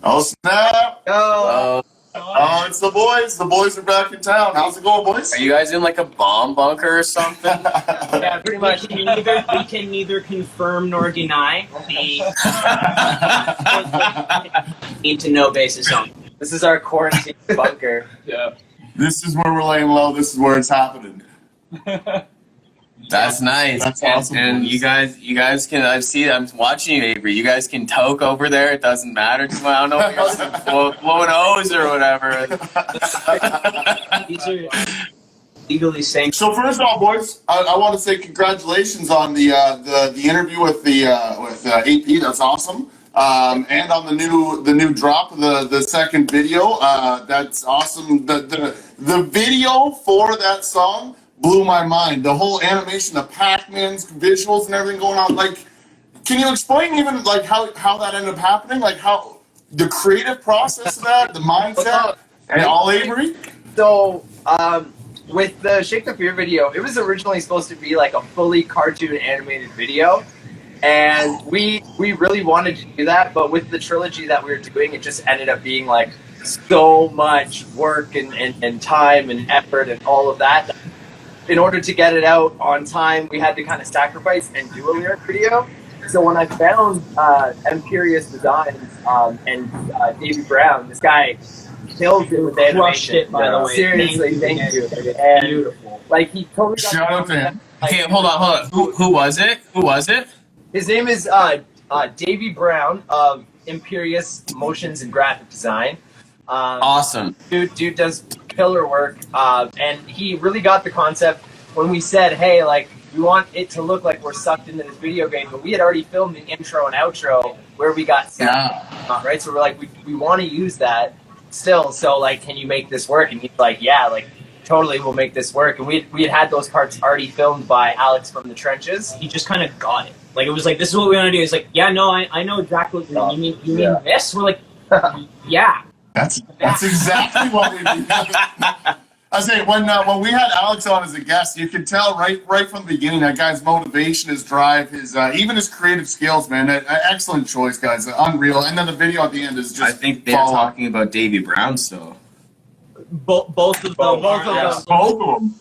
Oh, snap. Oh, it's the boys. The boys are back in town. How's it going, boys? are you guys in like a bomb bunker or something? Yeah, pretty much. We can neither confirm nor deny the need to know basis on. This is our quarantine bunker. Yeah. This is where we're laying low. This is where it's happening. That's nice. That's awesome. And you guys can, I'm watching you, Avery. You guys can toke over there. It doesn't matter. I don't know if you're blowing O's or whatever. These are legally sanctioned. So first off, boys, I want to say congratulations on the interview with AP. That's awesome. And on the new drop of the second video. That's awesome. The video for that song blew my mind. The whole animation, the Pac-Man's visuals and everything going on. Like, can you explain even like how that ended up happening? Like how the creative process of that, the mindset, and all Avery? So, with the Shake the Fear video, it was originally supposed to be like a fully cartoon animated video. And we really wanted to do that, but with the trilogy that we were doing, it just ended up being like so much work and time and effort and all of that. In order to get it out on time, we had to kind of sacrifice and do a lyric video. So when I found Imperious Designs and Davey Brown, this guy killed it with the Crushed animation. it, by the way. Seriously, thank you. And beautiful. Like he totally got Shout out to him. Okay, hold on. Who was it? His name is Davey Brown of Imperious Motions and Graphic Design. Awesome. Dude does killer work, and he really got the concept when we said, hey, like, we want it to look like we're sucked into this video game, but we had already filmed the intro and outro where we got right? So we're like, we want to use that still, so, like, can you make this work? And he's like, yeah, like, totally, we'll make this work. And we had those parts already filmed by Alex from the Trenches. he just kind of got it. Like, it was like, this is what we want to do. He's like, yeah, no, I know exactly what you mean. You mean this? We're like, yeah. That's exactly what we do. I say when we had Alex on as a guest, you could tell right from the beginning that guy's motivation, his drive, his even his creative skills, man. Excellent choice, guys. Unreal. And then the video at the end is just. I think they're talking about Davey Brown still. Both of them. Both of them.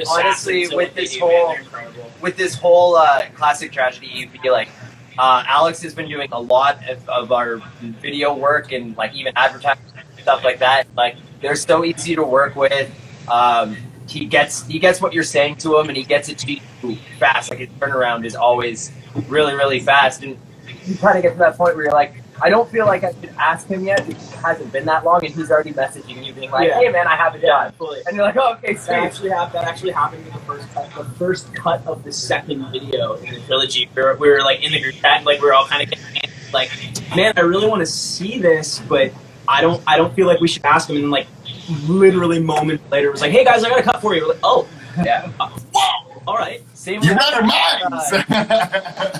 Honestly, with this whole classic tragedy EP, like Alex has been doing a lot of our video work and like even advertising stuff like that. Like they're so easy to work with. He gets what you're saying to him, and he gets it to you fast. Like his turnaround is always really, really fast, and you kind of get to that point where you're like, I don't feel like I should ask him yet because it hasn't been that long, and he's already messaging you being like, hey man, I have it done. Fully. And you're like, oh, okay, sweet. That actually happened in the first cut of the second video in the trilogy. We were like in the group chat, like we were all kind of getting like, man, I really want to see this, but I don't feel like we should ask him. And then, like literally moments later, it was like, hey guys, I got a cut for you. We're like, oh, Yeah. all right. Same You with, read our minds.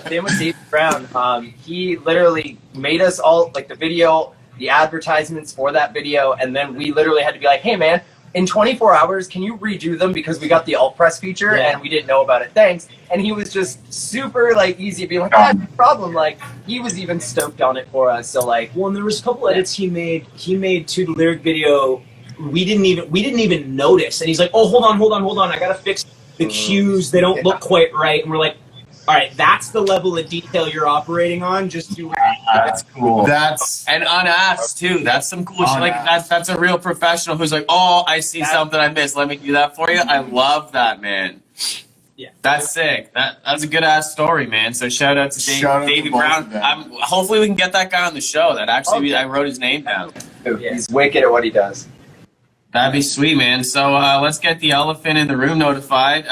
same with Dave Brown. He literally made us all, like, the video, the advertisements for that video, and then we literally had to be like, hey man, in 24 hours, can you redo them because we got the alt press feature and we didn't know about it? Thanks. And he was just super like easy, being like, no problem. Like he was even stoked on it for us. So like, well, and there was a couple edits he made to the lyric video. We didn't even notice. And he's like, oh, hold on. I gotta fix the cues. They don't look quite right. And we're like, all right, that's the level of detail you're operating on. Just do it. That's cool. And unasked too. That's some cool shit. Like that's a real professional who's like, oh, I see something I missed. Let me do that for you. I love that, man. Yeah, that's sick. That's a good ass story, man. So shout out to Davey Brown. Hopefully we can get that guy on the show. That actually I wrote his name down. He's wicked at what he does. That'd be sweet, man. So let's get the elephant in the room notified.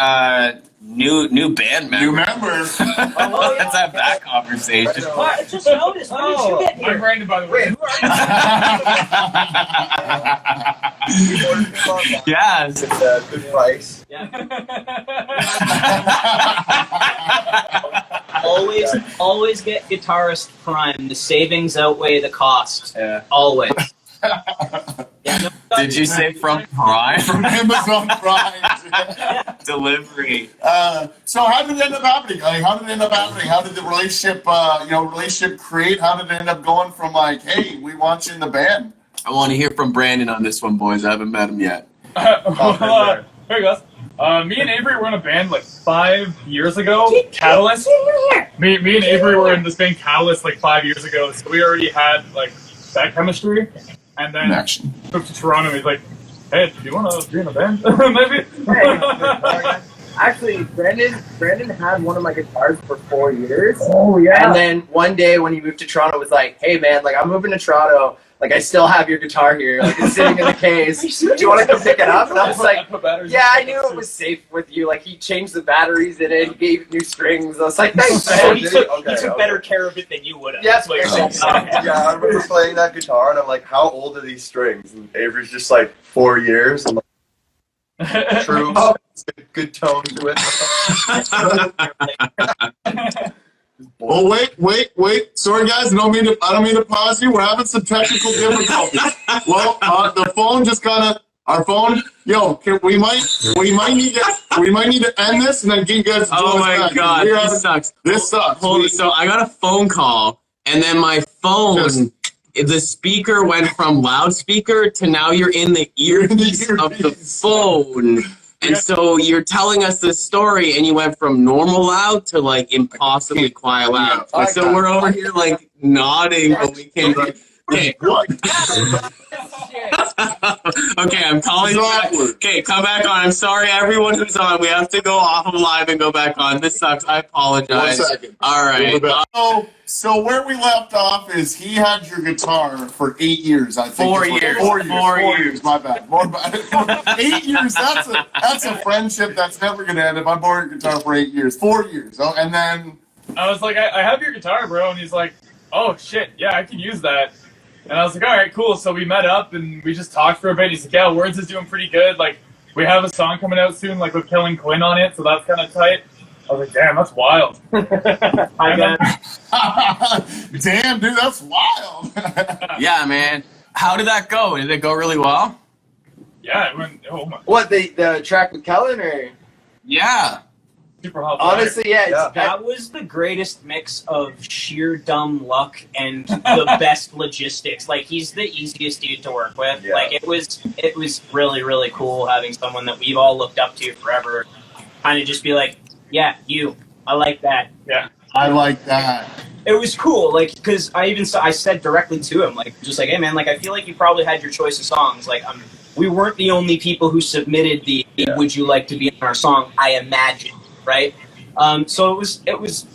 New band member. New member. Let's have that conversation. I just noticed. How did you get here? I'm Brandon, by the way. Who are you? Yes. It's a good price. Yeah. always get guitarist prime. The savings outweigh the cost. Yeah. Always. Did you say from Prime? From Amazon Prime. Delivery. So how did it end up happening? Like, how did it end up happening? How did the relationship, relationship create? How did it end up going from like, hey, we want you in the band? I want to hear from Brandon on this one, boys. I haven't met him yet. Here he goes. Me and Avery were in a band like 5 years ago, Catalyst. Me and Avery were in this band Catalyst like 5 years ago, so we already had like that chemistry. And then moved to Toronto. He's like, "Hey, do you want to be in a band? Maybe." Actually, Brandon had one of my guitars for 4 years. Oh yeah. And then one day when he moved to Toronto, was like, "Hey man, like I'm moving to Toronto. Like I still have your guitar here. Like it's sitting in the case. Do you want to come pick it up?" And I was like, "Yeah, I knew it was safe with you. Like he changed the batteries in it. He gave it new strings." I was like, "Thanks, So man." he took better care of it than you would have. Yes, That's what you're saying. Yeah, I remember playing that guitar, and I'm like, "How old are these strings?" And Avery's just like 4 years. I'm like, true, good tone to it. Oh wait! Sorry guys, I don't mean to pause you. We're having some technical difficulties. Well, the phone just our phone. Yo, we might need to end this and then give you guys. Oh my god, this sucks. This sucks. Hold it. So I got a phone call, and then my phone, the speaker went from loudspeaker to now you're in the earpiece of the phone. And so you're telling us this story, and you went from normal loud to like impossibly quiet loud. So we're over here like nodding, but we can't. Okay. Okay, I'm calling you back. Okay, come back on. I'm sorry, everyone who's on. We have to go off of live and go back on. This sucks. I apologize. 1 second. All right. So where we left off is he had your guitar for 8 years. I think 4 years. 4 years. My bad. 8 years. That's a friendship that's never gonna end. If I borrow your guitar for 8 years, 4 years. Oh, and then I was like, I have your guitar, bro. And he's like, "Oh shit, yeah, I can use that." And I was like, "All right, cool." So we met up and we just talked for a bit. He's like, "Yeah, Words is doing pretty good. Like, we have a song coming out soon, like with Killing Quinn on it, so that's kind of tight." I was like, "Damn, that's wild." damn, dude, that's wild. Yeah, man. How did that go? Did it go really well? Yeah, it went. Oh my. What the track with Kellen or? Yeah. Super hot. Honestly, yeah. That was the greatest mix of sheer dumb luck and the best logistics. Like he's the easiest dude to work with. Yeah. Like it was really, really cool having someone that we've all looked up to forever kind of just be like, "Yeah, I like that." Yeah. I like that. It was cool, like, because I said directly to him, like, just like, "Hey man, like I feel like you probably had your choice of songs. Like we weren't the only people who submitted the would you like to be in our song, I imagine." Right, so it was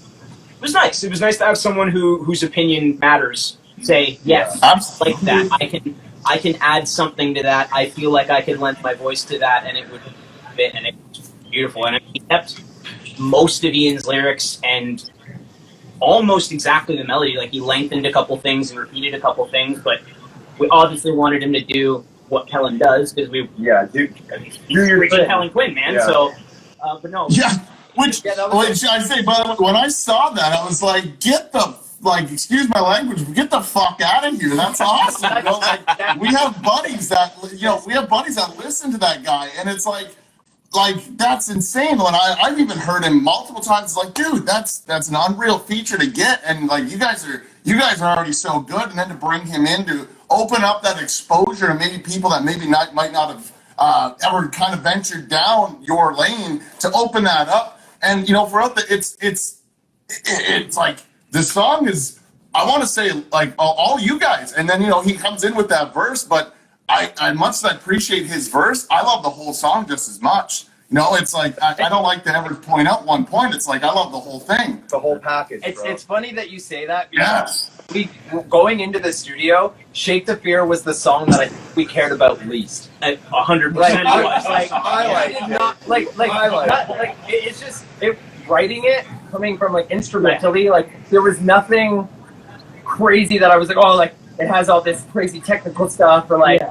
nice. It was nice to have someone whose opinion matters say yes, like that. I can add something to that. I feel like I can lend my voice to that, and it would fit, and it was beautiful. And he kept most of Ian's lyrics and almost exactly the melody. Like he lengthened a couple things and repeated a couple things, but we obviously wanted him to do what Kellen does because do your thing. Kellen Quinn, man. Yeah. So, but no. Yeah. Which I say, but when I saw that, I was like, excuse my language, get the fuck out of here. That's awesome. You know, like, we have buddies that listen to that guy, and it's like that's insane. When I've even heard him multiple times, it's like, dude, that's an unreal feature to get, and like you guys are already so good, and then to bring him in to open up that exposure to maybe people that might not have ever kind of ventured down your lane, to open that up. And throughout it's like the song is, I want to say, like all you guys, and then he comes in with that verse. But I much appreciate his verse. I love the whole song just as much. It's like I don't like to ever point out one point. It's like I love the whole thing, the whole package. It's funny that you say that because we going into the studio, "Shake the Fear" was the song that we cared about least. 100%. It's just writing it, coming from like instrumentally, like there was nothing crazy that I was like, oh, like it has all this crazy technical stuff or like.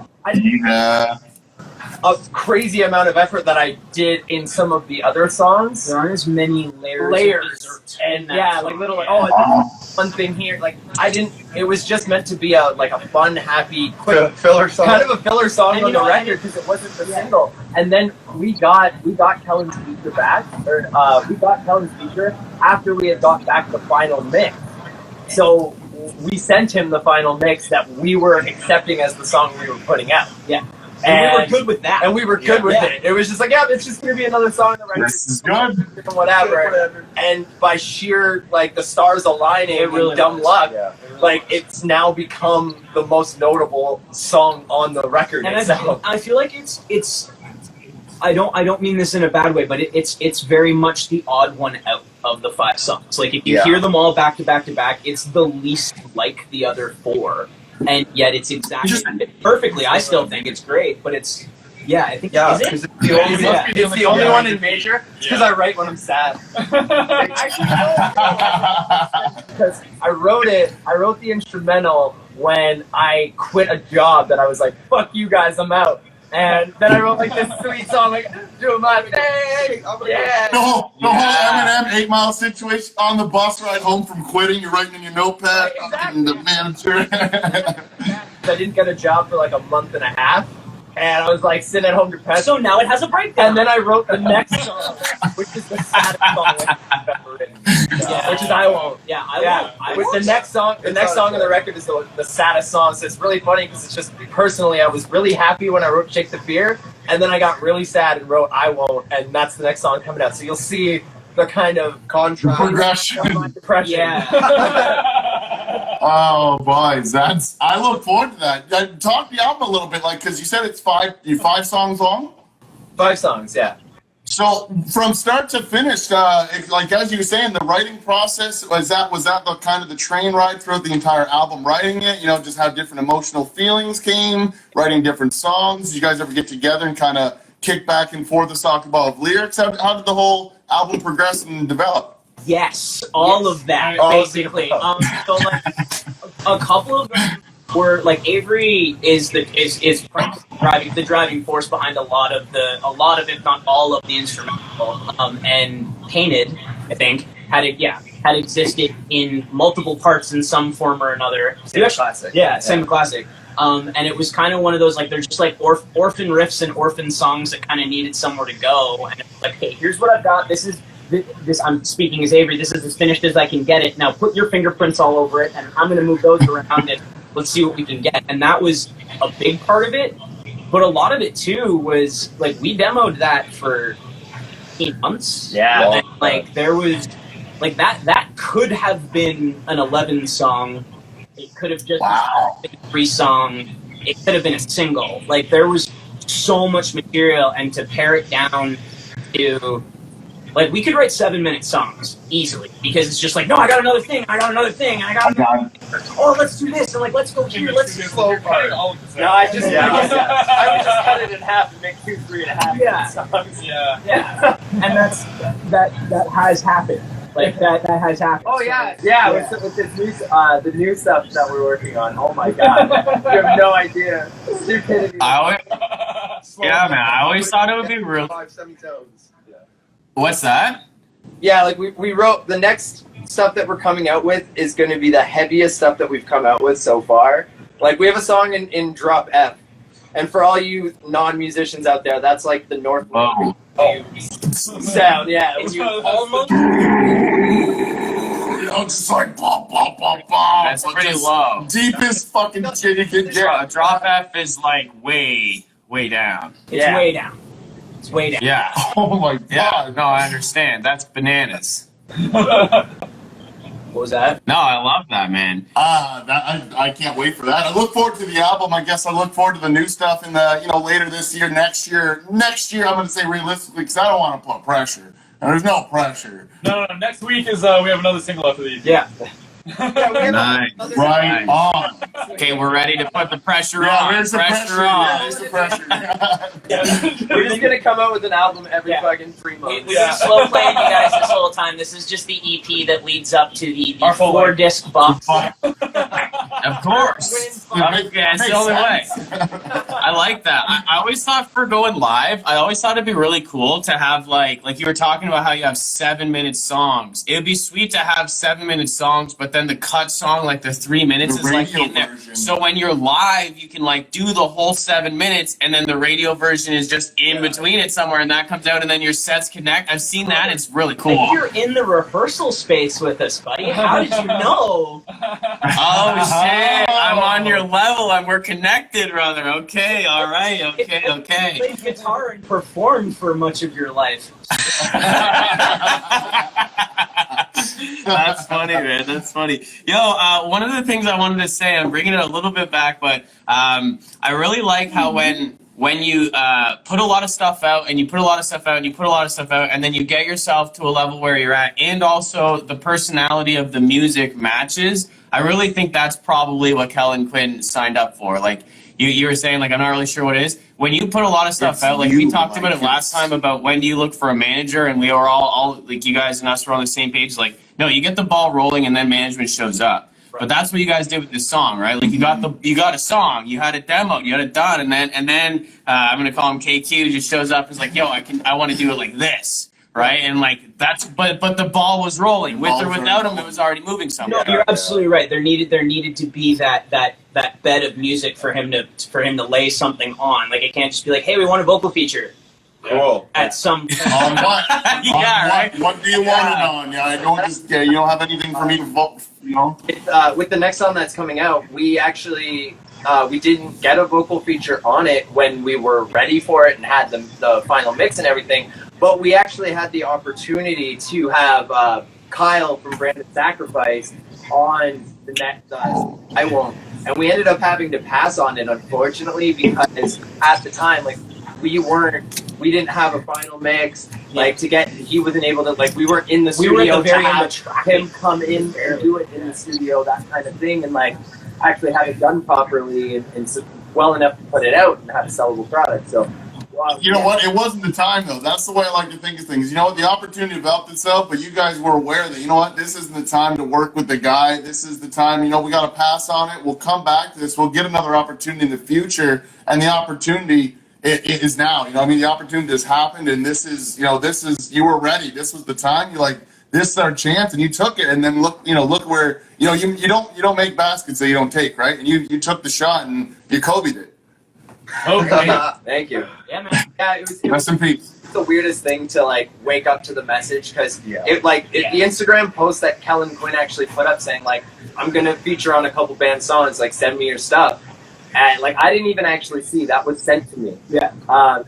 a crazy amount of effort that I did in some of the other songs. There aren't as many layers of dessert and in yeah, that like song. little like Yeah. one thing here. Like I didn't. It was just meant to be a fun, happy, quick Filler song. kind of a filler song And on you the know, record because it wasn't the single. And then we got Kellen's feature back, or we got Kellen's feature after we had got back the final mix. So we sent him the final mix that we were accepting as the song we were putting out. Yeah. And we were good with that. And we were good with it. It was just like, yeah, it's just gonna be another song on the record. This is good. Whatever. And by sheer the stars aligning It really and dumb was. luck, Yeah. it's now become the most notable song on the record And itself. I feel like it's I don't mean this in a bad way, but it's very much the odd one out of the 5 songs. Like if you hear them all back to back to back, it's the least like the other 4, and yet it's exactly perfectly. I still think it's great, but it's I think Yeah, is it? because it's the only Yeah. It's the only one in major. It's because I write when I'm sad. Actually, because I wrote the instrumental when I quit a job that I was like, fuck you guys, I'm out. And then I wrote like this sweet song, like, do my thing. Yeah. The whole Eminem 8 Mile situation on the bus ride home from quitting. You're writing in your notepad. Exactly. The manager. I didn't get a job for like a month and a half. And I was like sitting at home depressed. So now it has a breakdown. And then I wrote the next song, which is the saddest song I've ever written. Which is I Won't. Yeah, I won't. With the next song, on the record is the saddest song. So it's really funny because it's just personally, I was really happy when I wrote Shake the Fear, and then I got really sad and wrote I Won't, and that's the next song coming out. So you'll see the kind of contrast. of my depression. Yeah. Oh boys, I look forward to that. Talk the album a little bit, like, because you said it's 5 songs long. 5 songs, yeah. So from start to finish, like as you were saying, the writing process was that the kind of the train ride throughout the entire album, writing it. Just how different emotional feelings came, writing different songs. Did you guys ever get together and kind of kick back and forth to talk about lyrics? How did the whole album progress and develop? Yes, all of that basically. So like a couple of them were like Avery is the driving force behind a lot of if not all of the instrumental. And Painted, I think, had existed in multiple parts in some form or another. Classic. Yeah, same classic. And it was kind of one of those, like, they're just like orphan riffs and orphan songs that kind of needed somewhere to go. And it's like, hey, here's what I've got. This I'm speaking as Avery. This is as finished as I can get it. Now put your fingerprints all over it, and I'm going to move those around and let's see what we can get. And that was a big part of it. But a lot of it too was like we demoed that for 8 months. Yeah. And, like there was like that could have been an 11 song. It could have just been a 3 song. It could have been a single. Like there was so much material, and to pare it down to like we could write 7-minute songs easily because it's just like, no, I got another thing, oh, let's do this, and like let's go here, let's slow part. No, I would just cut it in half and make 2 3.5 songs. Yeah. And that has happened. Like that has happened. Oh yeah. With this new the new stuff that we're working on. Oh my god, you have no idea. Stupidity. Man, I always thought it would be real. 5 semitones. Yeah. What's that? Yeah, like we wrote the next stuff that we're coming out with is going to be the heaviest stuff that we've come out with so far. Like we have a song in drop F, and for all you non-musicians out there, that's like the North sound. Yeah, It's you almost Just like blah blah blah blah. That's pretty low. Deepest fucking shit you can get. Drop F is like way down. it's way down. It's way down. Yeah. Oh my god. Yeah. No, I understand. That's bananas. What was that? No, I love that, man. I can't wait for that. I look forward to the album. I guess I look forward to the new stuff in the later this year, next year. Next year, I'm going to say realistically because I don't want to put pressure. And there's no pressure. No. Next week is we have another single after the EP. Yeah. Nice. Right on. Okay, we're ready to put the pressure Yeah, on. there's the pressure. Yeah, there's the pressure. We're just gonna come out with an album every fucking 3 months. We've been slow playing you guys this whole time. This is just the EP that leads up to the Our full 4-disc box. Of course. Okay, that's the only way. I like that. I always thought for going live, I always thought it'd be really cool to have like you were talking about how you have 7-minute songs. It would be sweet to have 7-minute songs, but then the cut song, like the 3 minutes, is like in there. Version. So when you're live, you can like do the whole 7 minutes, and then the radio version is just in between it somewhere, and that comes out, and then your sets connect. I've seen that. It's really cool. Like you're in the rehearsal space with us, buddy. How did you know? Oh shit! I'm on your level, and we're connected, brother. Okay, all right, okay. You played guitar and performed for much of your life. That's funny, man. That's funny. Yo, one of the things I wanted to say, I'm bringing it a little bit back, but I really like how when you put a lot of stuff out, and you put a lot of stuff out, and you put a lot of stuff out, and then you get yourself to a level where you're at, and also the personality of the music matches, I really think that's probably what Kellen Quinn signed up for. Like, you were saying, like, I'm not really sure what it is. When you put a lot of stuff out, like we talked about it last time about when do you look for a manager, and we were all like, you guys and us were on the same page. Like, no, you get the ball rolling, and then management shows up. But that's what you guys did with this song, right? Like you got a song, you had a demo, you had it done, and then I'm gonna call him KQ. Just shows up, and is like, yo, I want to do it like this, right? And like that's, but the ball was rolling with or without him. It was already moving somewhere. No, you're absolutely right. There needed to be that bed of music for him to lay something on. Like it can't just be like, hey, we want a vocal feature. Cool. At some On what? Yeah, right. What do you want it on? Yeah, I don't just. Yeah, you don't have anything for me to vote. You know. With the next song that's coming out, we actually we didn't get a vocal feature on it when we were ready for it and had the final mix and everything. But we actually had the opportunity to have Kyle from Brandon Sacrifice on the next I Won't. And we ended up having to pass on it, unfortunately, because at the time, like, we didn't have a final mix. Like, he wasn't able to, like, we weren't in the studio to have him come in and do it in the studio, that kind of thing, and, like, actually have it done properly and well enough to put it out and have a sellable product. So, you know what? It wasn't the time, though. That's the way I like to think of things. You know what? The opportunity developed itself, but you guys were aware that, you know what? This isn't the time to work with the guy. This is the time, you know, we got to pass on it. We'll come back to this. We'll get another opportunity in the future, and the opportunity it is now. You know, I mean, the opportunity has happened, and this is, you know, you were ready. This was the time. You're like, this is our chance, and you took it. And then look where, you know, you don't make baskets that you don't take, right? And you took the shot and you Kobe'd it. Okay. Thank you. Yeah, man. Yeah, it was Rest in peace. the weirdest thing to like wake up to the message because the Instagram post that Kellen Quinn actually put up saying like, I'm gonna feature on a couple band songs, like send me your stuff. And like I didn't even actually see that was sent to me. Yeah.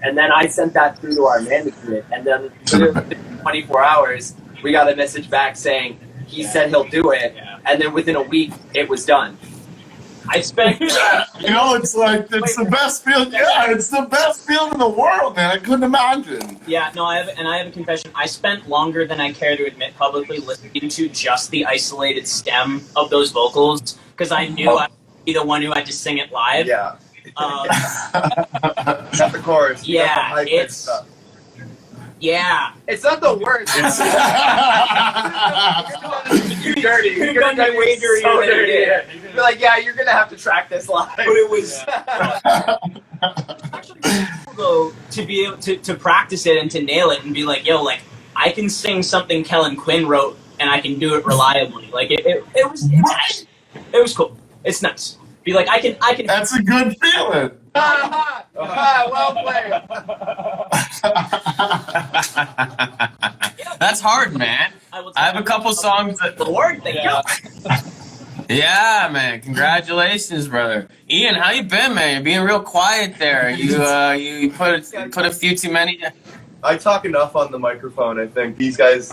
And then I sent that through to our management, and then within 24 hours we got a message back saying he said he'll do it, and then within a week it was done. I spent. You know, it's like it's the best feeling. Yeah, it's the best feeling in the world, man. I couldn't imagine. Yeah, no, I have a confession. I spent longer than I care to admit publicly listening to just the isolated stem of those vocals because I knew I'd be the one who had to sing it live. Yeah. Not the chorus. Yeah, it's. Yeah. It's not the worst. You're dirty. You're gonna be way dirtier so than you did. You're like, yeah, you're gonna have to track this live. But it was actually cool though to be able to practice it and to nail it and be like, yo, like I can sing something Kellen Quinn wrote and I can do it reliably. Like it was cool. It's nice. Be like I can. That's a good feeling. Well played. That's hard, man. I have a couple songs that. Lord, thank you. Yeah, man. Congratulations, brother. Ian, how you been, man? You're being real quiet there. You put a few too many. I talk enough on the microphone. I think these guys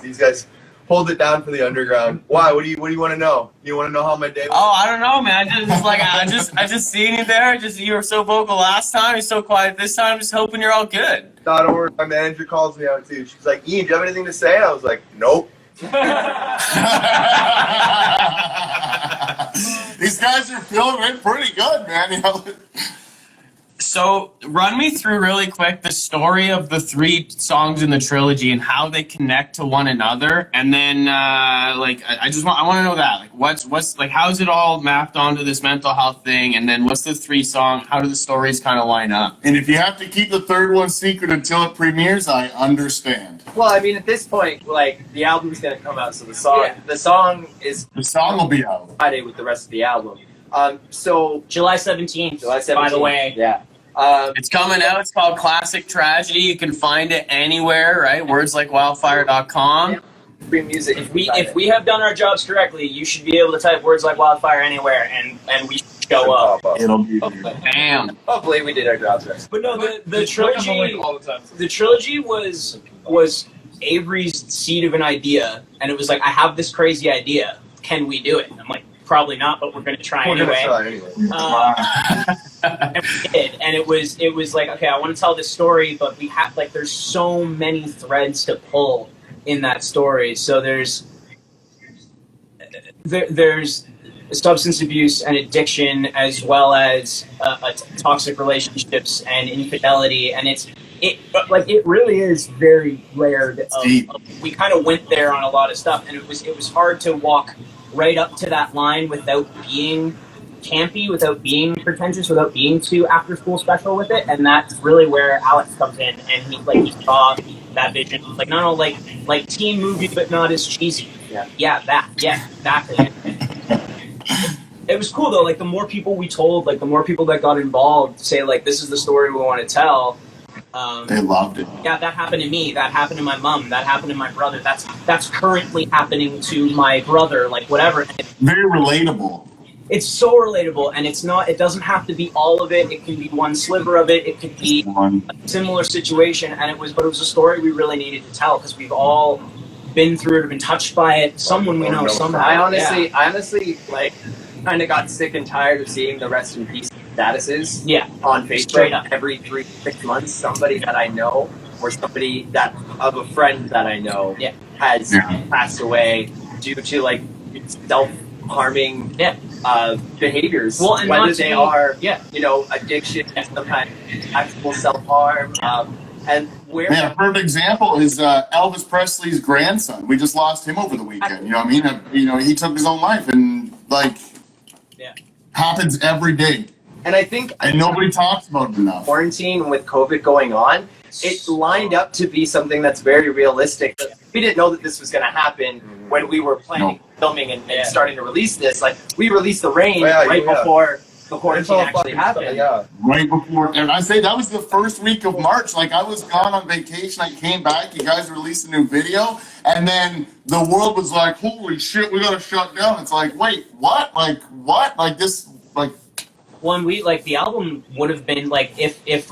hold it down for the underground. Why? What do you want to know? You want to know how my day was? Oh, I don't know, man. I just seen you there. You were so vocal last time. You're so quiet this time. Just hoping you're all good. Don't worry. My manager calls me out too. She's like, Ian, do you have anything to say? I was like, nope. These guys are feeling it pretty good, man. You know? So run me through really quick the story of the 3 songs in the trilogy and how they connect to one another, and then I want to know that, like what's like, how's it all mapped onto this mental health thing, and then what's the 3 songs, how do the stories kind of line up? And if you have to keep the third one secret until it premieres, I understand. Well, I mean, at this point, like, the album's gonna come out, so the song will be out Friday with the rest of the album. So July 17th. July 17th. By the way. Yeah. It's coming out. It's called Classic Tragedy. You can find it anywhere, right? WordslikeWildfire.com. Free music. If we have done our jobs correctly, you should be able to type words like wildfire anywhere, and we should show up. It'll be Bam. Hopefully, we did our jobs right. But no, the trilogy was Avery's seed of an idea, and it was like, I have this crazy idea. Can we do it? And I'm like, probably not, but we're going to try anyway. And we did, and it was like, okay, I want to tell this story, but we have, like, there's so many threads to pull in that story. So there's substance abuse and addiction, as well as toxic relationships and infidelity, and it really is very layered. We kind of went there on a lot of stuff, and it was hard to walk right up to that line without being campy, without being pretentious, without being too after school special with it. And that's really where Alex comes in, and he saw that vision, like, not like teen movie, but not as cheesy. That exactly. It was cool though, like, the more people we told, like, the more people that got involved say, like, this is the story we want to tell. They loved it. Yeah, that happened to me. That happened to my mom. That happened to my brother. That's currently happening to my brother. Like, whatever. Very relatable. It's so relatable, and it doesn't have to be all of it. It can be one sliver of it. It could be a similar situation, but it was a story we really needed to tell, because we've all been through it or been touched by it. Someone we know somehow. I honestly, like, kind of got sick and tired of seeing the rest in peace statuses on Facebook every 3-6 months. Somebody that I know, or somebody that of a friend that I know, has passed away due to, like, self-harming behaviors. Well, and whether they are, addiction, some kind of actual self-harm. And where a perfect example is Elvis Presley's grandson. We just lost him over the weekend. You know what I mean? He took his own life, and, like, happens every day. And I think nobody talks about it enough. Quarantine with COVID going on, it lined up to be something that's very realistic. We didn't know that this was going to happen when we were planning, filming, and starting to release this. Like, we released The Rain before the quarantine actually happened. Right before, and I say that was the first week of March. Like, I was gone on vacation. I came back. You guys released a new video, and then the world was like, "Holy shit, we gotta shut down." It's like, wait, what? Like, what? Like this? Like, one week, like, the album would have been like, if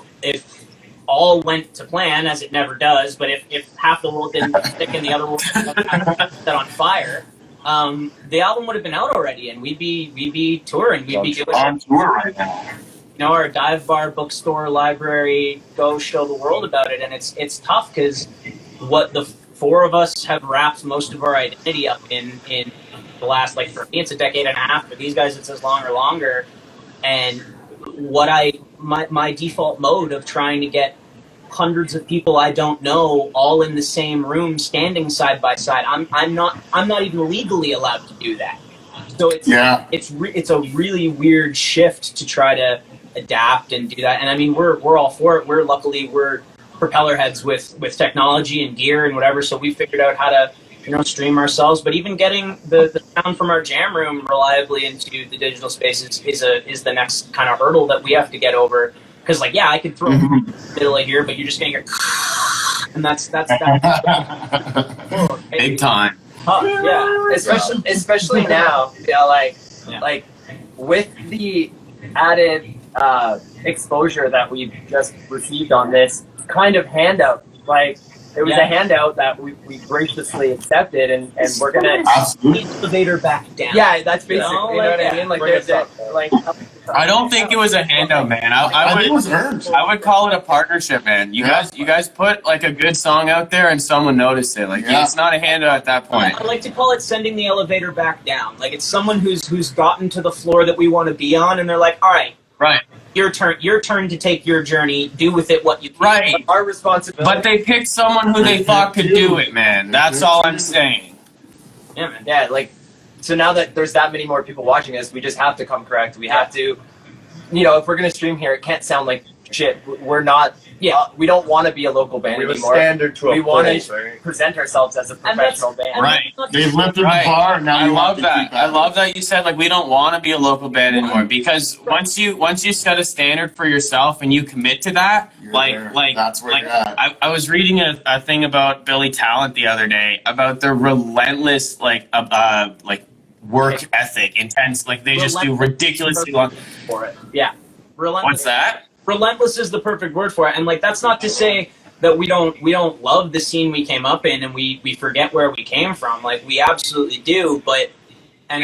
all went to plan, as it never does, but if half the world didn't stick and the other world set on fire, the album would have been out already, and we'd be touring. We'd be doing on tour right now. Our dive bar, bookstore, library, go show the world about it. And it's tough, because what the 4 of us have wrapped most of our identity up in the last, like, for me it's a decade and a half, for these guys it's as long or longer. And my default mode of trying to get hundreds of people I don't know all in the same room standing side by side, I'm not even legally allowed to do that. So it's a really weird shift to try to adapt and do that. And I mean, we're all for it. We're propeller heads with technology and gear and whatever, so we figured out how to stream ourselves. But even getting the sound from our jam room reliably into the digital space is the next kind of hurdle that we have to get over. Because, like, I could throw it in the middle of here, but you're just gonna hear, and that's big time. Especially now, like with the added exposure that we've just received on this kind of handout. Like, it was a handout that we graciously accepted, and we're gonna elevator back down. Yeah, that's basically, you know what I mean? Like, there's like. I don't think it was a handout, man. I would call it a partnership, man. You guys put, like, a good song out there, and someone noticed it. Like, it's not a handout at that point. I like to call it sending the elevator back down. Like, it's someone who's gotten to the floor that we want to be on, and they're like, all right. your turn to take your journey. Do with it what you can. Right. Our responsibility. But they picked someone who they thought could do it, man. That's all I'm saying. Yeah, man. Yeah, like, so now that there's that many more people watching us, we just have to come correct. We have to, you know, if we're gonna stream here, it can't sound like shit. We're not. Yeah, we don't want to be a local band We have a anymore. standard to We a want place, to right? present ourselves as a professional band. Right. They've lifted Right. the bar, and now I you love have to that. keep I love that you said like we don't want to be a local band anymore, because once you set a standard for yourself and you commit to that, You're like there. like That's where like you're at. I was reading a thing about Billy Talent the other day about their relentless like work ethic, intense, like they just do ridiculously long. For it. Yeah. Relentless. What's that? Relentless is the perfect word for it. And like that's not to say that we don't love the scene we came up in and we forget where we came from. Like we absolutely do, but and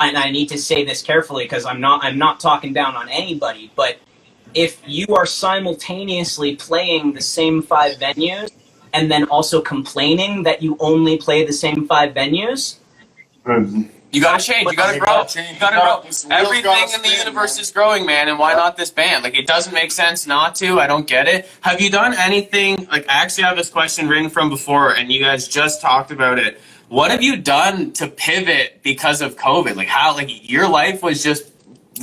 I need to say this carefully because I'm not talking down on anybody, but if you are simultaneously playing the same 5 venues and then also complaining that you only play the same 5 venues, You gotta change. You gotta You grow. gotta change. You gotta You grow. gotta- this wheel's Everything gotta in the spin, universe man. is growing, man. And why not this band? Like, it doesn't make sense not to. I don't get it. Have you done anything? Like, I actually have this question written from before, and you guys just talked about it. What have you done to pivot because of COVID? Like, how? Like, your life was just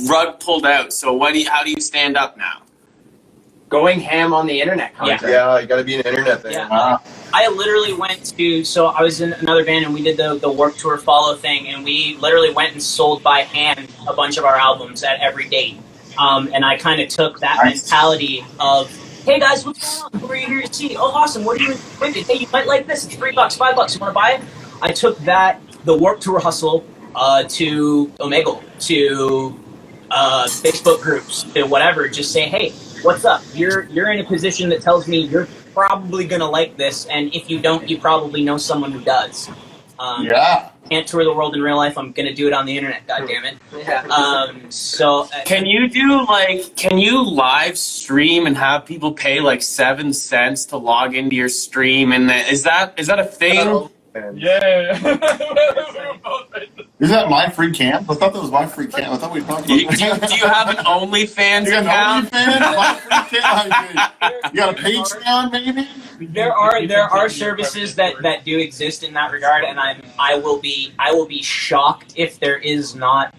rug pulled out. So, how do you stand up now? Going ham on the internet content. Yeah, you gotta be an internet thing. yeah. I literally went to, so I was in another band and we did the Warped Tour Follow thing, and we literally went and sold by hand a bunch of our albums at every date. And I kind of took that mentality of, hey guys, what's going on? Who are you here to see? Oh, awesome. What are you into? Hey, you might like this. It's $3, $5. You want to buy it? I took the Warped Tour hustle to Omegle, to Facebook groups, to whatever. Just say, hey, what's up? You're in a position that tells me you're probably gonna like this, and if you don't, you probably know someone who does. Yeah. Can't tour the world in real life. I'm gonna do it on the internet. God damn it. Yeah. Can you live stream and have people pay like 7 cents to log into your stream? And is that a thing? Yeah. Is that my free camp? I thought that was my free camp. I thought we talked Do about you have an OnlyFans You got account? an OnlyFans? My free camp? You got a Patreon, maybe? There are services that do exist in that regard, and I will be shocked if there is not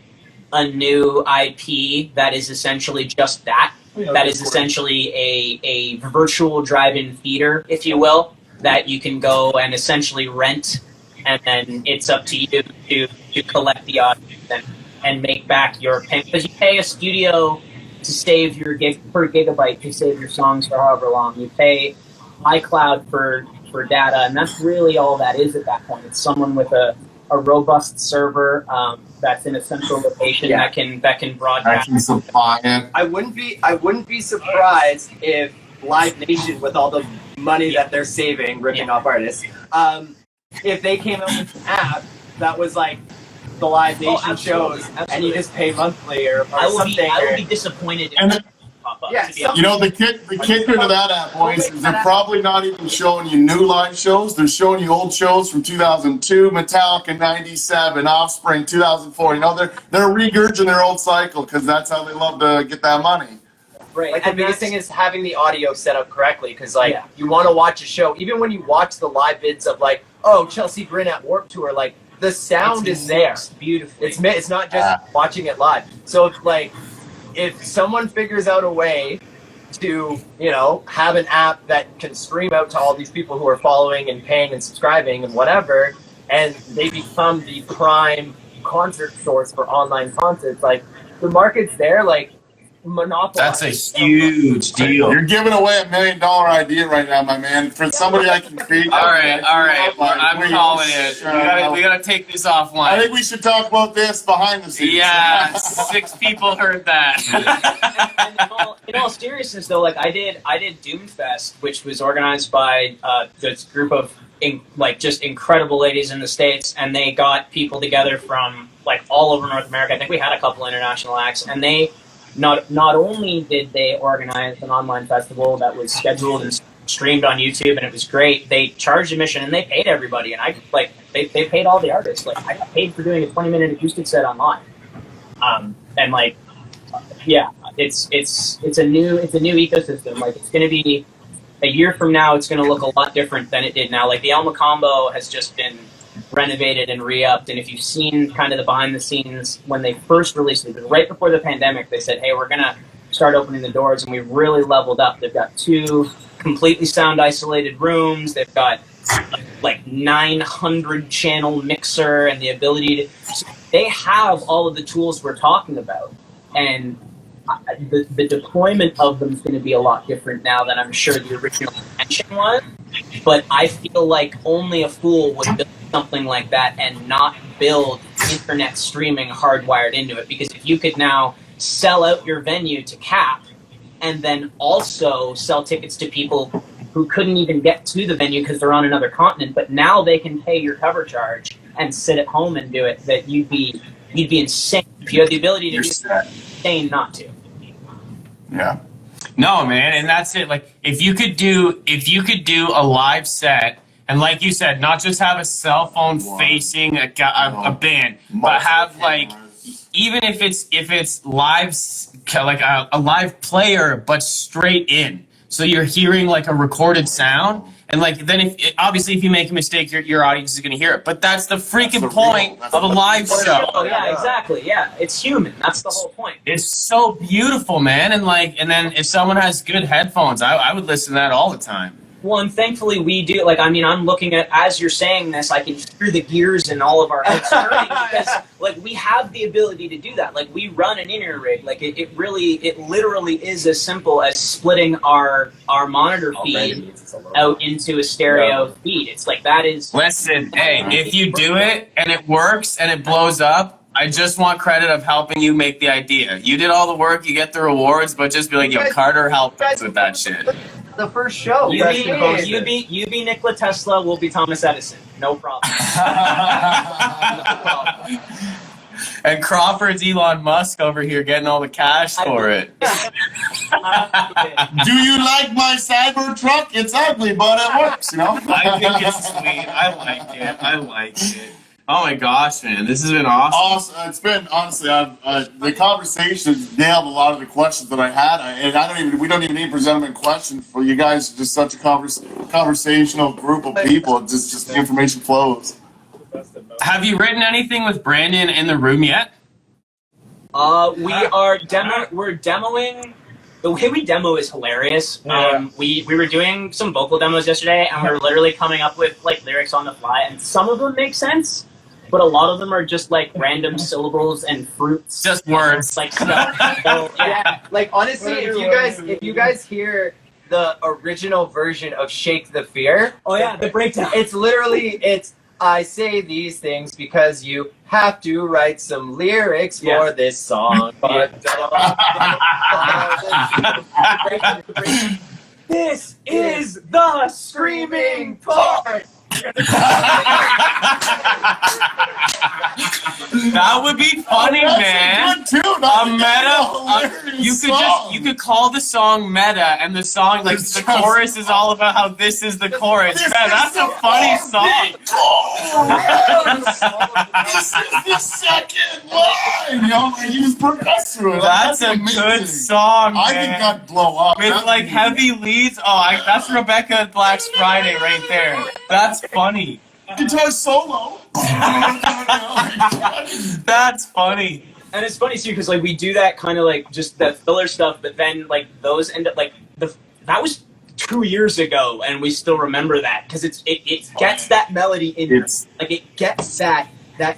a new IP that is essentially just that. That is essentially a virtual drive-in theater, if you will, that you can go and essentially rent, and then it's up to you to collect the audience and make back your pay. Because you pay a studio to save your per gigabyte to save your songs for however long. You pay iCloud for data, and that's really all that is at that point. It's someone with a robust server that's in a central location that can I broadcast. can supply it. I wouldn't be surprised if Live Nation, with all the money that they're saving ripping off artists, if they came out with an app that was like the Live Nation shows, and you just pay monthly or something. I would be disappointed if And that pop up. Yeah, to be honest. You know, the kicker to that app, boys, is they're probably not even showing you new live shows. They're showing you old shows from 2002, Metallica 97, Offspring 2004. You know, they're regurging their old cycle because that's how they love to get that money. Right. Like the and biggest that's- thing is having the audio set up correctly, because like Yeah. you want to watch a show, even when you watch the live vids of like, oh, Chelsea Grin at Warped Tour, like the sound is there. Beautifully. It's not just watching it live. So if someone figures out a way to, you know, have an app that can stream out to all these people who are following and paying and subscribing and whatever, and they become the prime concert source for online concerts, like the market's there, like monopolize. That's a huge deal. You're giving away $1 million idea right now, my man. For somebody I can feed. All right. I'm Please, calling it. We gotta take this offline. I think we should talk about this behind the scenes. Yeah, 6 people heard that. and in all seriousness, though, like I did Doomfest, which was organized by this group of just incredible ladies in the States, and they got people together from like all over North America. I think we had a couple international acts, and they not only did they organize an online festival that was scheduled and streamed on YouTube, and it was great. They charged admission and they paid everybody, and they paid all the artists. Like I got paid for doing a 20-minute acoustic set online, and it's a new ecosystem. Like it's going to be a year from now, it's going to look a lot different than it did now. Like the Alma Combo has just been renovated and re-upped, and if you've seen kind of the behind the scenes when they first released it, right before the pandemic, they said, hey, we're going to start opening the doors, and we really leveled up. They've got 2 completely sound isolated rooms. They've got like 900 channel mixer and the ability to, they have all of the tools we're talking about, and the deployment of them is going to be a lot different now than I'm sure the original intention was. But I feel like only a fool would build something like that and not build internet streaming hardwired into it, because if you could now sell out your venue to cap and then also sell tickets to people who couldn't even get to the venue because they're on another continent, but now they can pay your cover charge and sit at home and do it, that you'd be insane. If you had the ability to do that, insane not to. Yeah. No, man, and that's it. Like if you could do a live set, and like you said, not just have a cell phone facing a band, but have like, even if it's live, like a live player, but straight in, so you're hearing like a recorded sound, and like then obviously if you make a mistake, your audience is gonna hear it. But that's the freaking point of a live show. Oh yeah, exactly. Yeah, it's human. That's the whole point. It's so beautiful, man. And then if someone has good headphones, I would listen to that all the time. Well, and thankfully we do. Like, I mean, I'm looking at, as you're saying this, I can hear the gears in all of our heads turning because, like, we have the ability to do that. Like, we run an in-ear rig. Like, it literally is as simple as splitting our monitor feed out into a stereo feed. It's like, that is... Listen, hey, if you do it and it works and it blows up, I just want credit of helping you make the idea. You did all the work, you get the rewards, but just be like, yo, Carter, help us with that shit. The first show. You be Nikola Tesla, we'll be Thomas Edison. No problem. No problem. And Crawford's Elon Musk over here getting all the cash for it. Do you like my cyber truck? It's ugly, but it works, you know? I think it's sweet. I like it. Oh my gosh, man. This has been awesome. It's been, honestly, the conversation nailed a lot of the questions that I had. We don't even need to present them in questions. For you guys, just such a conversational group of people. Just the information flows. Have you written anything with Brandon in the room yet? We're demoing. The way we demo is hilarious. We were doing some vocal demos yesterday, and we were literally coming up with like lyrics on the fly, and some of them make sense, but a lot of them are just like random syllables and fruits. Just words. Like stuff. So, yeah, like honestly, if you guys hear the original version of Shake the Fear, oh yeah, the breakdown. It's literally I say these things because you have to write some lyrics for this song. This is the screaming part. That would be funny, man. You could call the song Meta, and the song, like, the chorus is all about how this is the chorus. Man, that's a funny song. This is the second line. You know, he was progressing through it. That's a good song, man. I think that'd blow up. With like heavy leads. Oh, that's Rebecca Black's Friday right there. That's funny. Guitar solo. That's funny. And it's funny too, because like we do that kind of like just the filler stuff, but then like those end up like that was 2 years ago, and we still remember that because it gets that melody in, like it gets that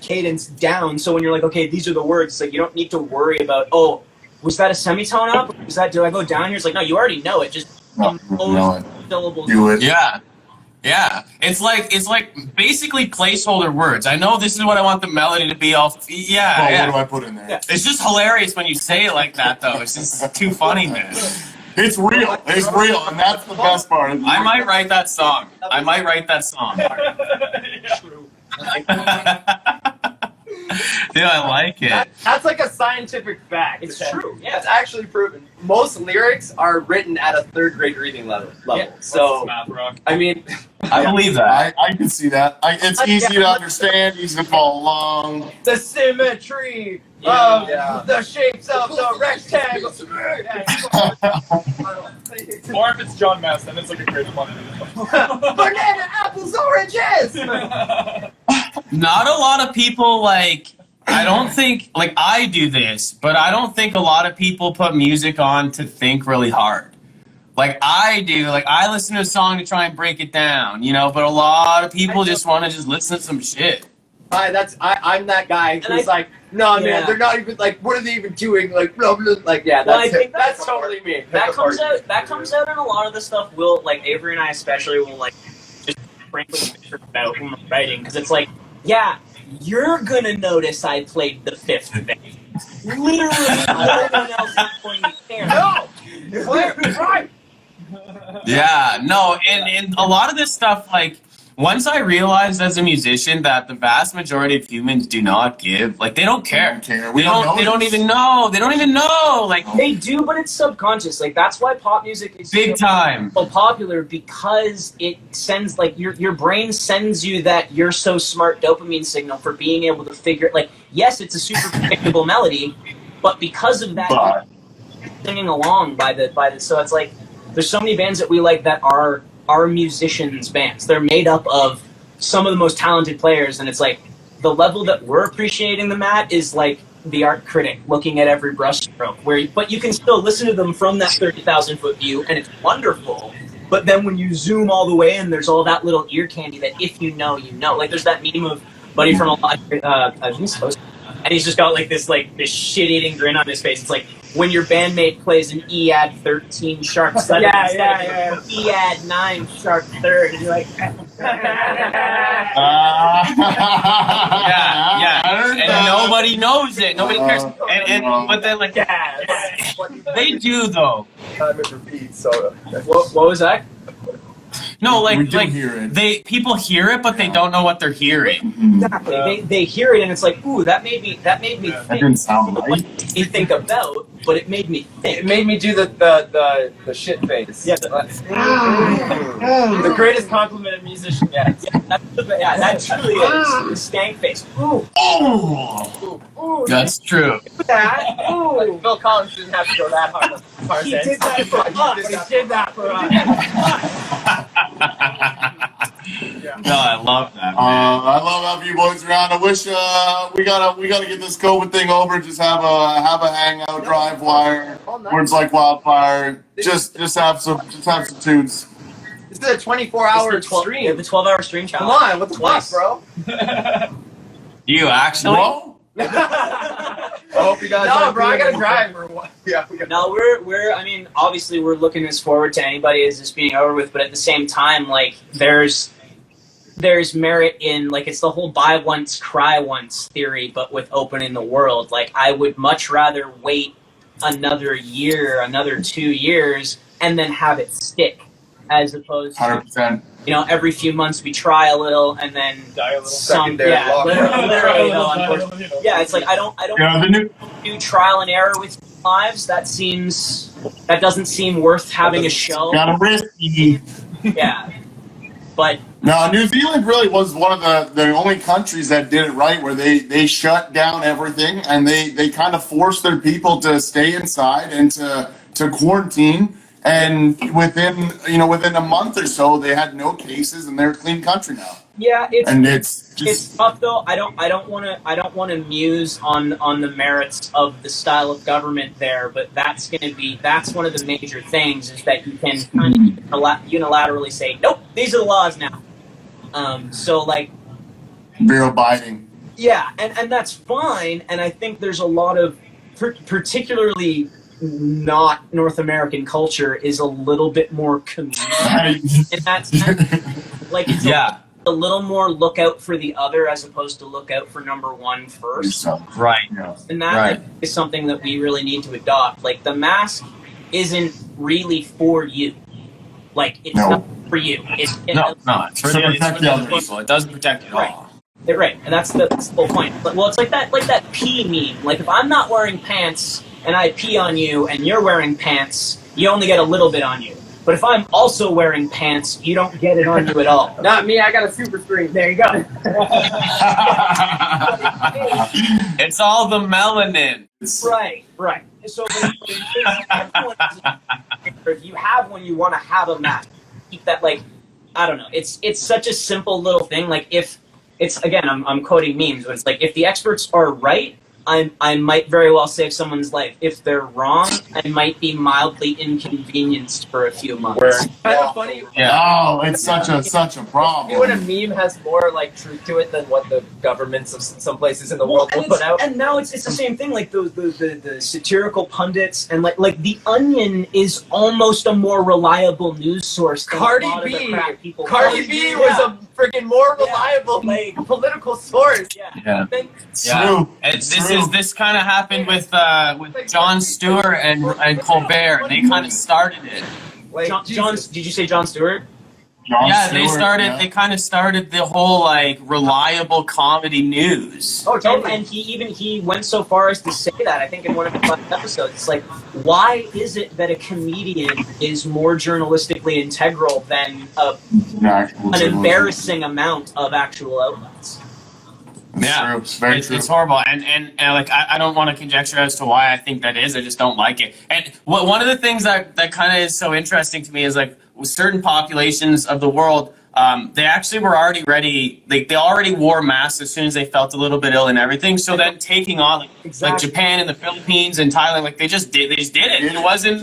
cadence down. So when you're like, okay, these are the words, like you don't need to worry about, oh, was that a semitone up? Was that, do I go down here? It's like, no, you already know it. Just syllables. Do it. Yeah. Yeah, it's like basically placeholder words. I know this is what I want the melody to be. What do I put in there? Yeah. It's just hilarious when you say it like that, though. It's just too funny, man. It's real, and that's the best part. I might write that song. True. Dude, I like it. That's like a scientific fact. It's true. Yeah. It's actually proven. Most lyrics are written at a third grade reading level. Yeah. So, Math rock. I mean, I believe that. I can see that. It's easy to understand, easy to follow along. the symmetry Yeah. of the shapes of the rectangle. Or if it's John Mass, then it's like a great one. Banana, apples, oranges. Not a lot of people I don't think I do this, but I don't think a lot of people put music on to think really hard. Like I do, I listen to a song to try and break it down, but a lot of people just want to just listen to some shit. I'm that guy who's like, no, man, Yeah. they're not even what are they even doing? Like, blah, blah, like, yeah, Well, that's I think that's totally me. That comes out in a lot of the stuff. Avery and I especially will just frankly bitch about when we're writing, because it's like, yeah, you're gonna notice I played the fifth thing. Literally, no one else is going to care. No, Claire, right? Yeah, no, and a lot of this stuff, once I realized as a musician that the vast majority of humans do not give, they don't care. We don't They don't even know. They don't even know. They do, but it's subconscious. That's why pop music is Big time. so popular, because it sends your brain sends you that you're so smart dopamine signal for being able to figure. Yes, it's a super predictable melody, but because of that, you're singing along by the. So it's there's so many bands that we like that are musicians' bands. They're made up of some of the most talented players, and it's the level that we're appreciating them at is the art critic looking at every brushstroke. But you can still listen to them from that 30,000-foot view, and it's wonderful. But then when you zoom all the way in, there's all that little ear candy that if you know, you know. There's that meme of Buddy from a lot. I think he's supposed to, and he's just got this shit-eating grin on his face. It's when your bandmate plays an E add 13 sharp 7 instead of E add 9 sharp 3rd, and you're like, Yeah, and nobody knows it. Nobody cares. But then they do though. Time it repeats. So what was that? No, We do hear it. people hear it, but they don't know what they're hearing. Exactly. They hear it and it's ooh, that made me That think. didn't sound right. You think about, but it made me think. It made me do the shit face. Yeah. The greatest compliment a musician gets. That truly is the stank face. Ooh, Oh, That's true. that. Ooh. Phil Collins didn't have to go that hard. He did that for us. He did that for us. No, I love that. I love having you boys around. I wish we gotta get this COVID thing over. Just have a hangout, Drivewire, words like Wildfire. Just have some tunes. This is a 24-hour stream. The 12-hour stream Come challenge. on, what the fuck, bro? You actually? Whoa. I hope you guys. No, bro, I gotta drive. Yeah, we got. No, we're. I mean, obviously, we're looking as forward to anybody as this being over with, but at the same time, there's merit in it's the whole buy once, cry once theory, but with opening the world. I would much rather wait another year, another 2 years, and then have it stick, as opposed to 100%. every few months we try a little and then Die a little. Secondary yeah, lockdown. literally, though, unfortunately. Yeah, it's I don't Yeah, the new. do trial and error with lives. That doesn't seem worth having a show. Got a risky. Yeah, but No, New Zealand really was one of the only countries that did it right, where they shut down everything and they kind of forced their people to stay inside and to quarantine. And within a month or so, they had no cases and they're a clean country now. yeah, It's it's tough though. I don't want to muse on the merits of the style of government there, but that's one of the major things is that you can kind of unilaterally say, nope, these are the laws now. real abiding. Yeah, and that's fine. And I think there's a lot of particularly not North American culture is a little bit more communal in that sense. It's a little more look out for the other as opposed to look out for number one first. Right. And that is something that we really need to adopt. The mask isn't really for you. It's not for you. It's No, it's not. It's for the other people. It doesn't protect you at all. Right, and that's the whole point. But, well, it's like that pee meme. Like if I'm not wearing pants and I pee on you and you're wearing pants, you only get a little bit on you. But if I'm also wearing pants, you don't get it on you at all. Not me, I got a super screen. There you go. It's all the melanin. Right. So if you have one, you want to have a mask. Keep that, like, I don't know. It's such a simple little thing. Like if it's, again, I'm quoting memes, but it's like if the experts are right, I might very well save someone's life. If they're wrong, I might be mildly inconvenienced for a few months. Kind of funny. Yeah. Oh, it's such a problem. When a meme has more like truth to it than what the governments of some places in the world will put out. And now it's the same thing. Like the satirical pundits and like The Onion is almost a more reliable news source than Cardi a lot of the B. crap people. Cardi B was a freaking more reliable political source. Yeah. It's true. This kind of happened with Jon Stewart and Colbert. They kind of started it. Like, John, did you say Jon Stewart? They kind of started the whole like reliable comedy news. Oh, totally. And he went so far as to say that, I think, in one of the last episodes. It's like, why is it that a comedian is more journalistically integral than an embarrassing amount of actual outlets? It's horrible, and like I don't want to conjecture as to why I think that is. I just don't like it. And one of the things that kind of is so interesting to me is like with certain populations of the world, they actually were already ready. They already wore masks as soon as they felt a little bit ill and everything. So then taking on like Japan and the Philippines and Thailand, like they just did it. It wasn't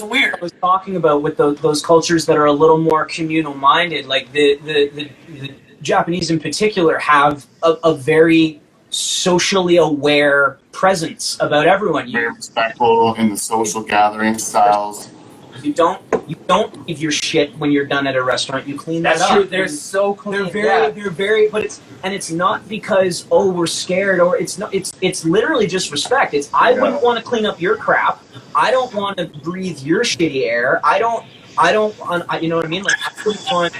weird. I was talking about with those cultures that are a little more communal minded, like the Japanese in particular have a very socially aware presence about everyone. Very respectful in the social gathering styles. You don't leave your shit when you're done at a restaurant. You clean that up. That's true. They're so clean. They're very, but it's not because we're scared, or it's not. It's literally just respect. I wouldn't want to clean up your crap. I don't want to breathe your shitty air. I don't. You know what I mean? Like I wouldn't want,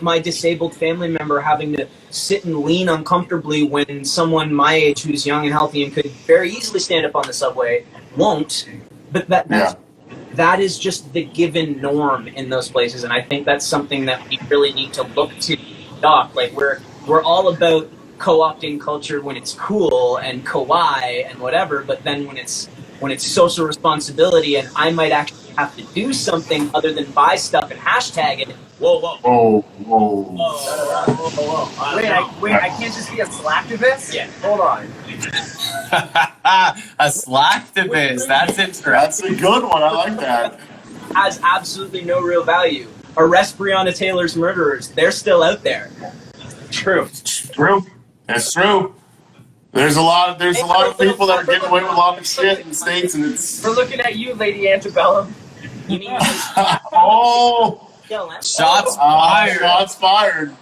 my disabled family member having to sit and lean uncomfortably when someone my age who's young and healthy and could very easily stand up on the subway won't. But that is just the given norm in those places, and I think that's something that we really need to look to adopt. Like we're all about co-opting culture when it's cool and kawaii and whatever, but then when it's social responsibility and I might actually have to do something other than buy stuff and hashtag it. Whoa. Wait, I can't just be a slacktivist? Yeah. Hold on. A slacktivist. That's interesting. That's a good one. I like that. Has absolutely no real value. Arrest Breonna Taylor's murderers. They're still out there. True. It's true. There's a lot of people that are getting away with a lot of shit in the States, and it's. We're looking at you, Lady Antebellum. You mean Shots fired. Shots fired.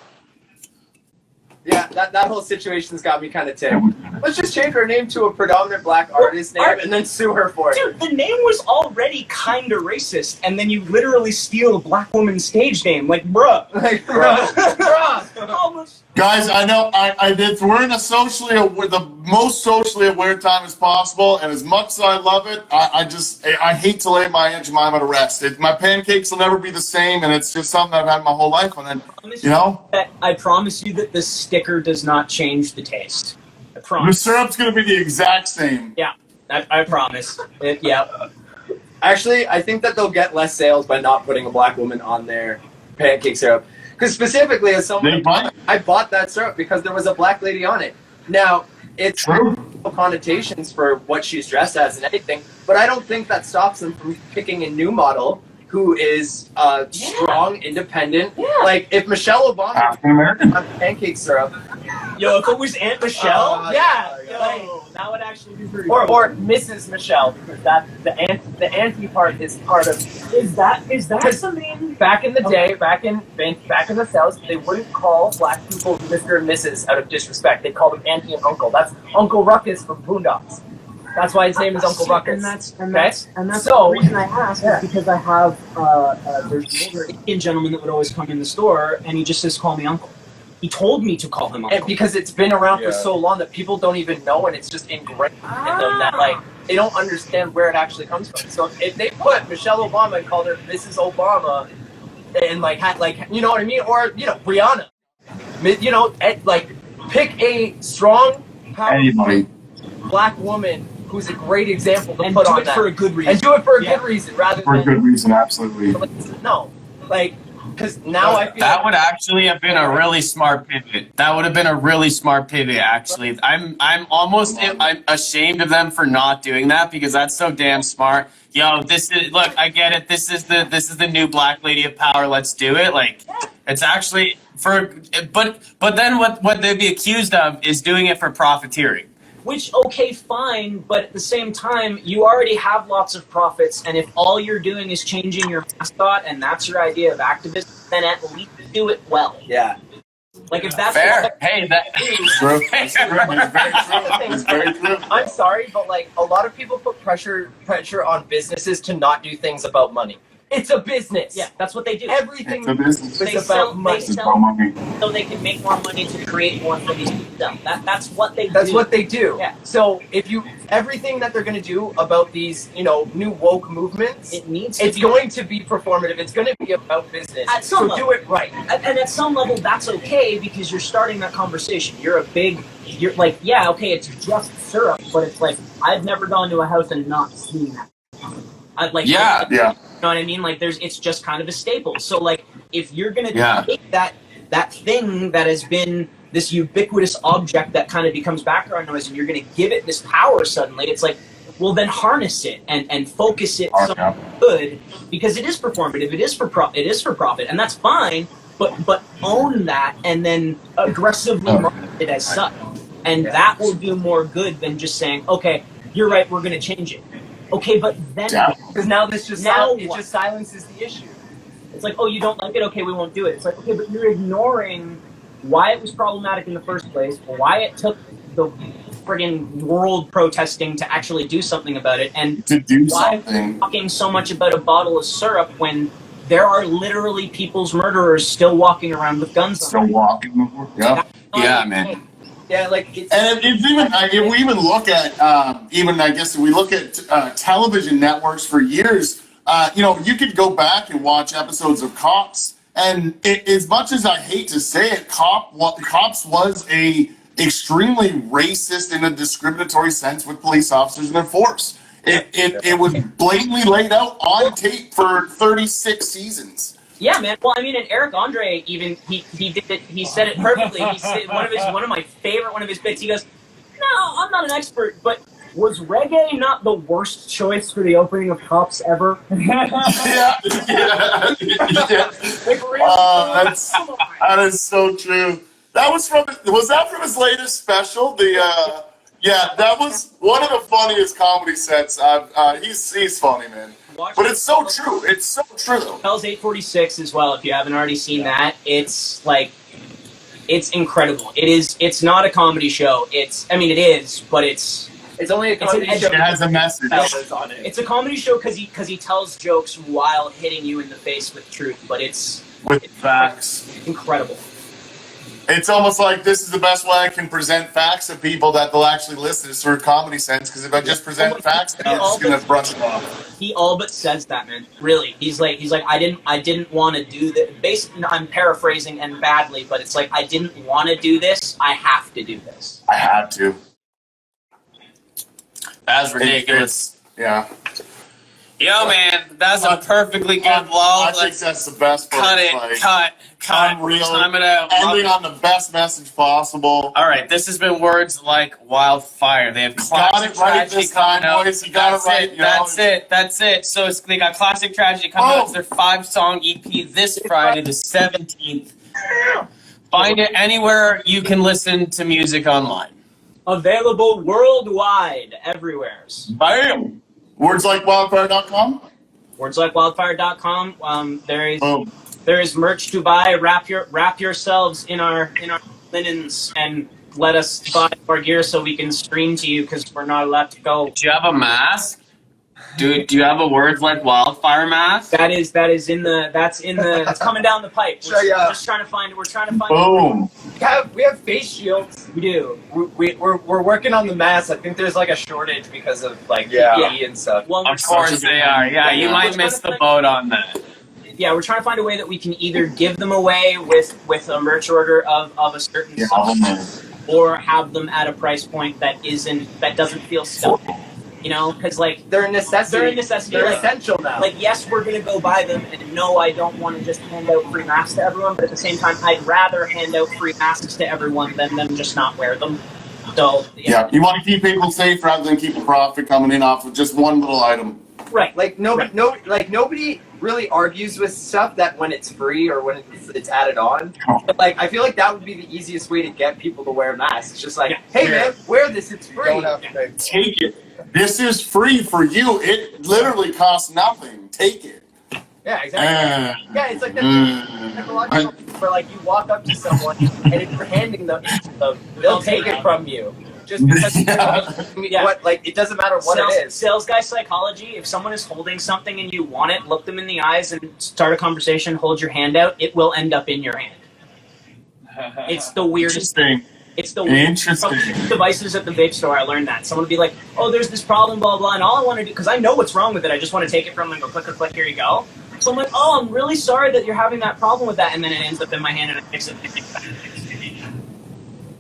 Yeah, that whole situation's got me kind of ticked. Let's just change her name to a predominant black artist name and then sue her for it. Dude, the name was already kind of racist, and then you literally steal a black woman's stage name. Like, bruh. Guys, I know I did. We're in the most socially aware time as possible, and as much as I love it, I hate to lay my Aunt Jemima to rest. My pancakes will never be the same, and it's just something I've had my whole life. And then, I promise you that the sticker does not change the taste. I the promise. syrup's gonna be the exact same. Yeah, I promise. Yeah. Actually, I think that they'll get less sales by not putting a black woman on their pancake syrup. Because specifically, as someone, I bought that syrup because there was a black lady on it. Now, it's true connotations for what she's dressed as and anything, but I don't think that stops them from picking a new model who is strong, independent. Yeah. Like, if Michelle Obama African-American on pancake syrup. Yo, if it was Aunt Michelle, that would actually be pretty cool. Or Mrs. Michelle, because the auntie part is part of. Is that something? Back in the day, back in the South, they wouldn't call black people Mr. and Mrs. out of disrespect. They called them auntie and uncle. That's Uncle Ruckus from Boondocks. That's why his name is Uncle Ruckus. And that's the reason I ask is because I have there's an older Indian gentleman that would always come in the store, and he just says, "Call me uncle." He told me to call him uncle. And because it's been around for so long that people don't even know, and it's just ingrained in them that like they don't understand where it actually comes from. So if they put Michelle Obama and called her Mrs. Obama, and like had like you know what I mean, or you know Brianna, you know, like pick a strong, powerful black woman who's a great example to put on that. And do it for a good reason. And do it for a good reason rather For a than good reason, absolutely. no, like. Because now I feel that would actually have been a really smart pivot. That would have been a really smart pivot, actually. I'm ashamed of them for not doing that because that's so damn smart. Yo, look, I get it. This is the new black lady of power. Let's do it. Like, it's actually but then what they'd be accused of is doing it for profiteering. Which, okay, fine, but at the same time, you already have lots of profits, and if all you're doing is changing your mascot, and that's your idea of activism, then at least do it well. Yeah. Like, if that's fair. Hey, that True. It's very true. I'm sorry, but like a lot of people put pressure on businesses to not do things about money. It's a business. Yeah, that's what they do. Everything It's a business. is about money. It's about money. So they can make more money to create more for these people. That's what they do. That's what they do. Yeah. So if everything that they're going to do about these, you know, new woke movements, it's going to be performative. It's going to be about business. At some so level. do it right. And at some level, that's okay because you're starting that conversation. You're like, yeah, okay, it's just syrup, but it's like, I've never gone to a house and not seen that. Yeah. You know what I mean? Like, it's just kind of a staple. So, like, if you're gonna take that thing that has been this ubiquitous object that kind of becomes background noise, and you're gonna give it this power suddenly, it's like, well, then harness it and focus it so good because it is performative. It is for profit, and that's fine. But own that and then aggressively market it as such, and that will do more good than just saying, okay, you're right, we're gonna change it. Okay, but then because now this just just silences the issue. It's like, oh, you don't like it? Okay, we won't do it. It's like, okay, but you're ignoring why it was problematic in the first place, why it took the friggin' world protesting to actually do something about it, and to do why something. Talking so much about a bottle of syrup when there are literally people's murderers still walking around with guns. Still walking. Yeah, man. Yeah, like and it's even if we even look at I guess if we look at television networks for years, you know, you could go back and watch episodes of Cops, and as much as I hate to say it, Cops was a extremely racist in a discriminatory sense with police officers and their force. It was blatantly laid out on tape for 36 seasons. Yeah, man. Well, I mean, and Eric Andre even he did it. He said it perfectly. He said one of my favorite bits. He goes, "No, I'm not an expert, but was reggae not the worst choice for the opening of Cops ever?" Yeah. That is so true. That was that from his latest special? That was one of the funniest comedy sets. He's funny, man. But it's so true. It's so true. Hell's 846 as well. If you haven't already seen that, it's like, it's incredible. It's not a comedy show. It is, but it's only a comedy show. It has a message. On it. It's a comedy show because he tells jokes while hitting you in the face with truth. But it's facts. Incredible. It's almost like this is the best way I can present facts to people that they'll actually listen to sort of comedy sense. Because if I just present facts, they're just gonna brush it off. He all but says that, man. Really, he's like, I didn't want to do this. Basically, I'm paraphrasing and badly, but it's like, I didn't want to do this. I have to do this. I had to. That's ridiculous. Yeah. Yo, man, that's a perfectly good lull. I think that's the best part. Cut it. Like, Cut. Unreal. Time it out. Ending on the best message possible. All right, this has been Words Like Wildfire. They have classic tragedy this time, coming out. boys. You got it right. That's it. So they got classic tragedy coming out. It's their 5-song EP this Friday, the 17th. Find it anywhere you can listen to music online. Available worldwide, everywhere. Bam. WordsLikeWildfire.com. WordsLikeWildfire.com. There is merch to buy. Wrap yourselves in our linens and let us buy our gear so we can stream to you because we're not allowed to go. Do you have a mask? Do you have a Words Like Wildfire mask? That's coming down the pipe. We're just trying to find. Boom. We have face shields. We do. We're working on the masks. I think there's like a shortage because of like Yeah. PPE and stuff. Well, Of course they are. Yeah, you might miss the boat on that. Yeah, we're trying to find a way that we can either give them away with a merch order of a certain size, or have them at a price point that doesn't feel stuffy. You know, because like They're a necessity. they're a necessity. They're Like, essential now. like, yes, we're gonna go buy them, and no, I don't want to just hand out free masks to everyone. But at the same time, I'd rather hand out free masks to everyone than them just not wear them. So Yeah, you want to keep people safe rather than keep a profit coming in off of just one little item. right. Like nobody really argues with stuff that when it's free or when it's added on. But like I feel like that would be the easiest way to get people to wear masks. It's just like, hey man, wear this. It's You free. don't have to pay. Take it. This is free for you. It literally costs nothing. Take it. Yeah, exactly. Yeah, it's like that technological where like you walk up to someone and if you're handing them, they'll take it from you. Just because what, like, it doesn't matter what it is. Sales guy psychology. If someone is holding something and you want it, look them in the eyes and start a conversation. Hold your hand out. It will end up in your hand. It's the weirdest thing. It's the weirdest. From devices at the vape store, I learned that. Someone would be like, "Oh, there's this problem, blah blah," and all I want to do, because I know what's wrong with it, I just want to take it from them and go click, click, click. Here you go. So I'm like, "Oh, I'm really sorry that you're having that problem with that," and then it ends up in my hand and I fix it.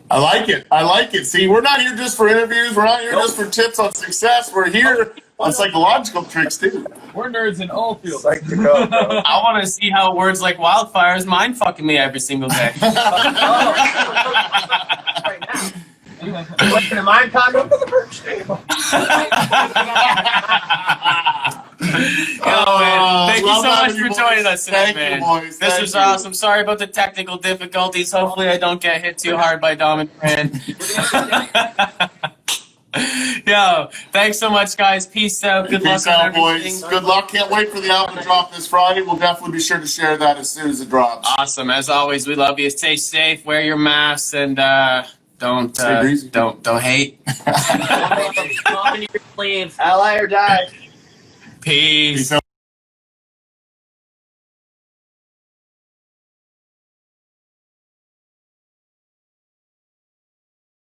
I like it. I like it. See, we're not here just for interviews. We're not here just for tips on success. We're here on psychological tricks too. We're nerds in all fields. Like to go, bro. I want to see how words like wildfire is mind fucking me every single day. Right now. What's in a mind condom for the merch table? Thank you so much for joining us today, man. Boys. This was awesome. Sorry about the technical difficulties. Hopefully I don't get hit too hard by Dom and Fran. Yo, thanks so much, guys. Peace out. Good luck Peace on out, everything. boys. Good luck. Can't wait for the album to drop this Friday. We'll definitely be sure to share that as soon as it drops. Awesome. As always, we love you. Stay safe. Wear your masks and don't hate. Pop in your sleeve. Ally or die. Peace. Peace out.